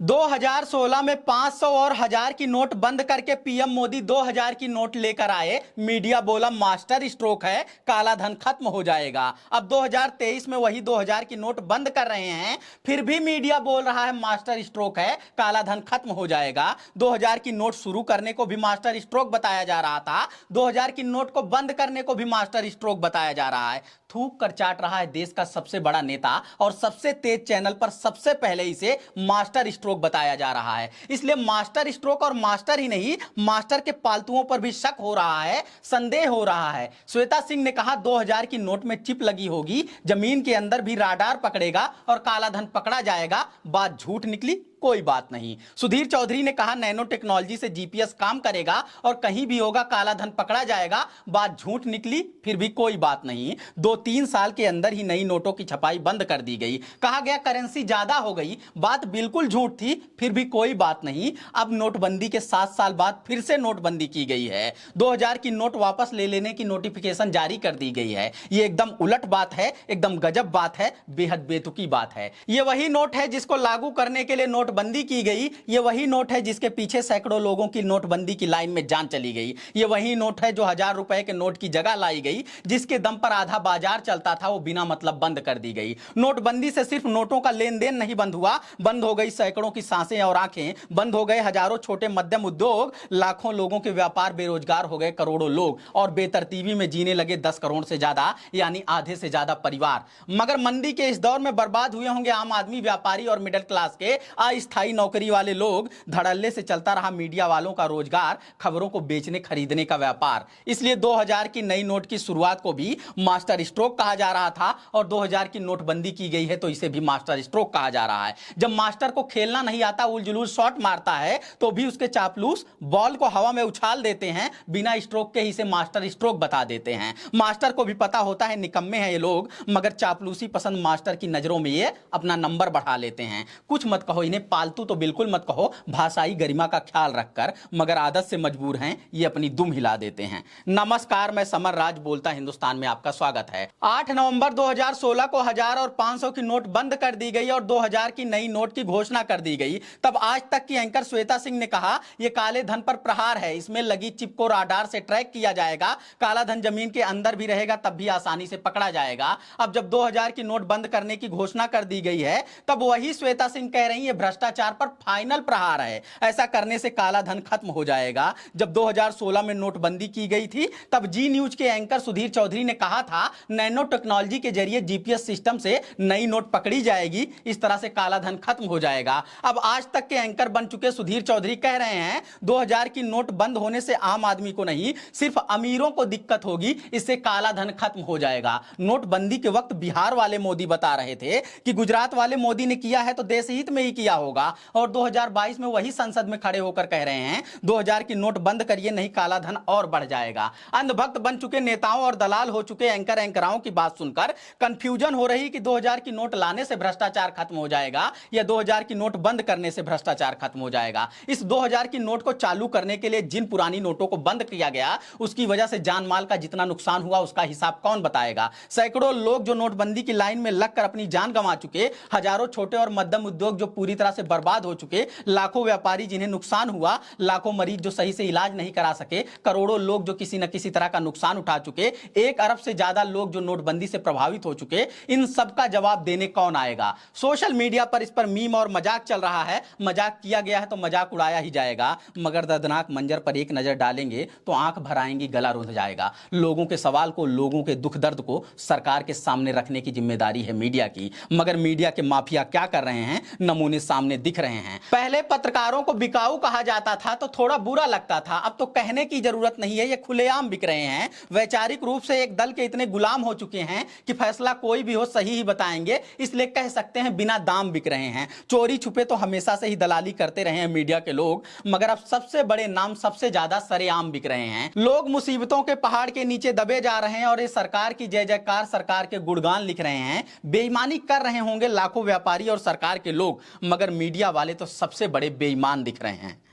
2016 में 500 और 1000 की नोट बंद करके पीएम मोदी 2000 की नोट लेकर आए। मीडिया बोला मास्टर स्ट्रोक है, काला धन खत्म हो जाएगा। अब 2023 में वही 2000 की नोट बंद कर रहे हैं, फिर भी मीडिया बोल रहा है मास्टर स्ट्रोक है, काला धन खत्म हो जाएगा। 2000 की नोट शुरू करने को भी मास्टर स्ट्रोक बताया जा रहा था, 2000 की नोट को बंद करने को भी मास्टर स्ट्रोक बताया जा रहा है। थूक कर चाट रहा है देश का सबसे बड़ा नेता और सबसे तेज चैनल पर सबसे पहले इसे मास्टर स्ट्रोक बताया जा रहा है। इसलिए मास्टर स्ट्रोक और मास्टर ही नहीं, मास्टर के पालतुओं पर भी शक हो रहा है, संदेह हो रहा है। श्वेता सिंह ने कहा 2000 की नोट में चिप लगी होगी, जमीन के अंदर भी राडार पकड़ेगा और काला धन पकड़ा जाएगा। बात झूठ निकली, कोई बात नहीं। सुधीर चौधरी ने कहा नैनो टेक्नोलॉजी से जीपीएस काम करेगा और कहीं भी होगा काला धन पकड़ा जाएगा। बात झूठ निकली, फिर भी कोई बात नहीं। 2-3 साल के अंदर ही नई नोटों की छपाई बंद कर दी गई। कहा गया करेंसी ज्यादा हो गई, बात बिल्कुल झूठ थी, फिर भी कोई बात नहीं। अब नोटबंदी के 7 साल बाद फिर से नोटबंदी की गई है। 2000 की नोट वापस ले लेने की नोटिफिकेशन जारी कर दी गई है। यह एकदम उलट बात है, एकदम गजब बात है, बेहद बेतुकी बात है। यह वही नोट है जिसको लागू करने के लिए नोटबंदी की गई। ये वही नोट है जिसके पीछे सैकड़ों लोगों की नोटबंदी की लाइन में जान चली गई। ये वही नोट है जो 1000 रुपए के नोट की जगह लाई गई, जिसके दम पर आधा बाजार चलता था वो बिना मतलब बंद कर दी गई। नोटबंदी से सिर्फ नोटों का लेन देन नहीं बंद हुआ, बंद हो गई सैकड़ों की सांसें और आंखें, बंद हो गए हजारों छोटे मध्यम उद्योग, लाखों लोगों के व्यापार, बेरोजगार हो गए करोड़ों लोग और बेतरतीबी में जीने लगे 10 करोड़ से ज्यादा, यानी आधे से ज्यादा परिवार। मगर मंदी के इस दौर में बर्बाद हुए होंगे आम आदमी, व्यापारी और मिडिल क्लास के अस्थायी नौकरी वाले लोग। धड़ल्ले से चलता रहा मीडिया वालों का रोजगार, खबरों को बेचने खरीदने का व्यापार। इसलिए 2000 की नई नोट की शुरुआत को भी मास्टर स्ट्रोक कहा जा रहा था और 2000 की नोटबंदी की गई है तो इसे भी मास्टर स्ट्रोक कहा जा रहा है। जब मास्टर को खेलना नहीं आता, उलझुल शॉट मारता है, तो भी उसके चापलूस बॉल को हवा में उछाल देते हैं, बिना स्ट्रोक के ही इसे मास्टर स्ट्रोक बता देते हैं। मास्टर को भी पता होता है निकम्मे हैं ये लोग, मगर चापलूसी पसंद मास्टर की नजरों में ये अपना नंबर बढ़ा लेते हैं। कुछ मत कहो इन्हें, पालतू तो बिल्कुल मत कहो, भाषाई गरिमा का ख्याल रखकर, मगर आदत से मजबूर हैं, ये अपनी दुम हिला देते हैं। नमस्कार, मैं समर राज बोलता हिंदुस्तान में आपका स्वागत है। 8 नवंबर 2016 को 1000 और 500 की नोट बंद कर दी गई और 2000 की नई नोट की घोषणा कर दी गई। तब आज तक की एंकर श्वेता सिंह ने कहा यह काले धन पर प्रहार है, इसमें लगी चिप को राडार से ट्रैक किया जाएगा, काला धन जमीन के अंदर भी रहेगा तब भी आसानी से पकड़ा जाएगा। अब जब 2000 की नोट बंद करने की घोषणा कर दी गई है, तब वही श्वेता सिंह कह रही है भ्रष्टाचार पर फाइनल प्रहार है, ऐसा करने से काला धन खत्म हो जाएगा। जब 2016 में नोटबंदी की गई थी, तब जी न्यूज के एंकर सुधीर चौधरी ने कहा था नैनो टेक्नोलॉजी के जरिए जीपीएस सिस्टम से नई नोट पकड़ी जाएगी, इस तरह से काला धन खत्म हो जाएगा। अब आज तक के एंकर बन चुके सुधीर चौधरी कह रहे हैं 2000 की नोट बंद होने से आम आदमी को नहीं, सिर्फ अमीरों को दिक्कत होगी, इससे काला धन खत्म हो जाएगा। नोटबंदी के वक्त बिहार वाले मोदी बता रहे थे कि गुजरात वाले मोदी ने किया है तो देश हित में ही किया होगा, और 2022 में वही संसद में खड़े होकर कह रहे हैं 2000 की नोट बंद करिए, नहीं काला धन और बढ़ जाएगा। अंधभक्त बन चुके नेताओं और दलाल हो चुके एंकराओं की बात सुनकर कंफ्यूजन हो रही कि 2000 की नोट लाने से भ्रष्टाचार खत्म हो जाएगा या 2000 की नोट बंद करने से भ्रष्टाचार खत्म हो जाएगा। इस 2000 की नोट को चालू करने के लिए जिन पुरानी नोटों को बंद किया गया, उसकी वजह से जान माल का जितना नुकसान हुआ उसका हिसाब कौन बताएगा। सैकड़ों लोग जो नोटबंदी की लाइन में लगकर अपनी जान गंवा चुके, हजारों छोटे और मध्यम उद्योग जो पूरी तरह से बर्बाद हो चुके, लाखों व्यापारी जिन्हें नुकसान हुआ, लाखों मरीज जो सही से इलाज नहीं करा सके, करोड़ों लोग जो किसी न किसी तरह का नुकसान उठा चुके, 1 अरब से ज्यादा लोग जो नोटबंदी से प्रभावित हो चुके, इन सब का जवाब देने कौन आएगा। सोशल मीडिया पर इस पर मीम और मजाक चल रहा है, मजाक किया गया है तो मजाक उड़ाया ही जाएगा, मगर दर्दनाक मंजर पर एक नजर डालेंगे तो आंख भर आएंगी, गला रुंध जाएगा। लोगों के सवाल को, लोगों के दुख दर्द को सरकार के सामने रखने की जिम्मेदारी है मीडिया की, मगर मीडिया के माफिया क्या कर रहे हैं, नमूने सामने दिख रहे हैं। पहले पत्रकारों को बिकाऊ कहा जाता था तो थोड़ा बुरा लगता था, अब तो कहने की जरूरत नहीं है, ये खुलेआम बिक रहे हैं। वैचारिक रूप से एक दल के इतने गुलाम हो चुके हैं कि फैसला कोई भी हो सही ही बताएंगे, इसलिए कह सकते हैं बिना दाम बिक रहे हैं। चोरी छुपे तो हमेशा से ही दलाली करते रहे हैं मीडिया के लोग, मगर अब सबसे बड़े नाम सबसे ज्यादा सरेआम बिक रहे हैं। लोग मुसीबतों के पहाड़ के नीचे दबे जा रहे हैं और ये सरकार की जय जयकार, सरकार के गुणगान लिख रहे हैं। बेईमानी कर रहे होंगे लाखों व्यापारी और सरकार के लोग, मगर मीडिया वाले तो सबसे बड़े बेईमान दिख रहे हैं।